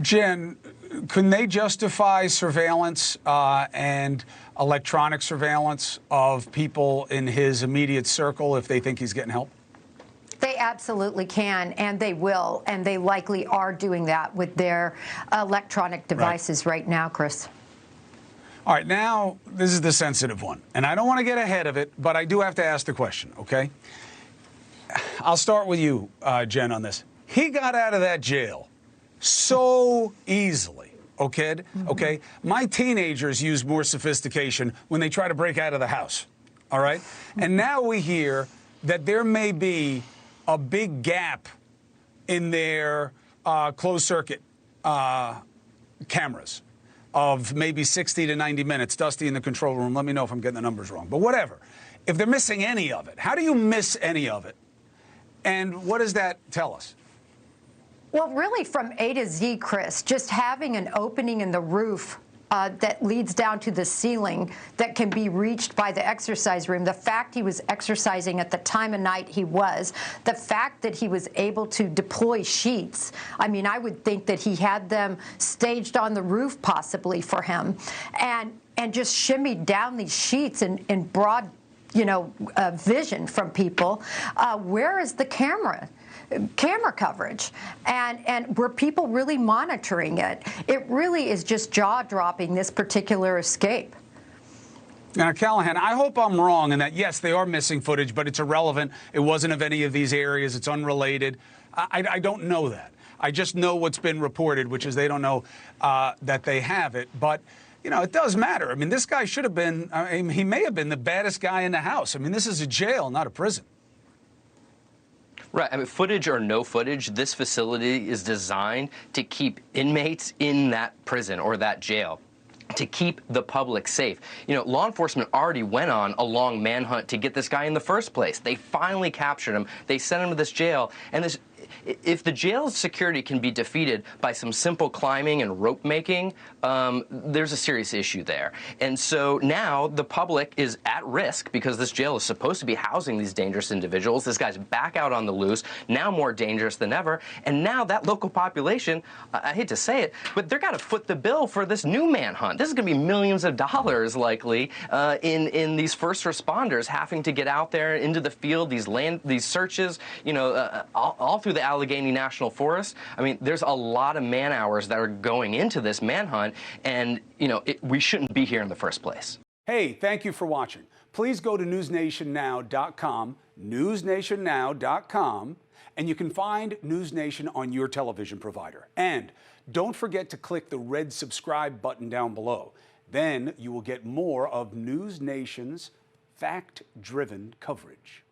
Jen, couldn't they justify surveillance and electronic surveillance of people in his immediate circle if they think he's getting help? They absolutely can, and they will, and they likely are doing that with their electronic devices right now, Chris. All right, now this is the sensitive one, and I don't want to get ahead of it, but I do have to ask the question, okay? I'll start with you, Jen, on this. He got out of that jail so easily, okay? Okay, my teenagers use more sophistication when they try to break out of the house, all right? And now we hear that there may be a big gap in their closed circuit cameras of maybe 60 to 90 minutes. Dusty in the control room, let me know if I'm getting the numbers wrong. But whatever. If they're missing any of it, how do you miss any of it? And what does that tell us? Well, really from A to Z, Chris, just having an opening in the roof that leads down to the ceiling that can be reached by the exercise room, the fact he was exercising at the time of night he was, the fact that he was able to deploy sheets. I mean, I would think that he had them staged on the roof possibly for him, and just shimmied down these sheets in broad, vision from people. Where is the camera coverage, and were people really monitoring it? It really is just jaw-dropping, this particular escape. Now, Callahan, I hope I'm wrong in that, yes, they are missing footage, but it's irrelevant. It wasn't of any of these areas. It's unrelated. I don't know that. I just know what's been reported, which is they don't know that they have it. But, it does matter. I mean, this guy should have been, he may have been the baddest guy in the house. I mean, this is a jail, not a prison. Right. I mean, footage or no footage, this facility is designed to keep inmates in that prison or that jail, to keep the public safe. Law enforcement already went on a long manhunt to get this guy in the first place. They finally captured him. They sent him to this jail. And if the jail's security can be defeated by some simple climbing and rope making, there's a serious issue there. And so now the public is at risk because this jail is supposed to be housing these dangerous individuals. This guy's back out on the loose, now more dangerous than ever. And now that local population, I hate to say it, but they're got to foot the bill for this new manhunt. This is going to be millions of dollars likely in these first responders having to get out there into the field, these searches, all through the Allegheny National Forest. I mean, there's a lot of man hours that are going into this manhunt, and, we shouldn't be here in the first place. Hey, thank you for watching. Please go to newsnationnow.com, newsnationnow.com, and you can find NewsNation on your television provider. And don't forget to click the red subscribe button down below. Then you will get more of NewsNation's fact-driven coverage.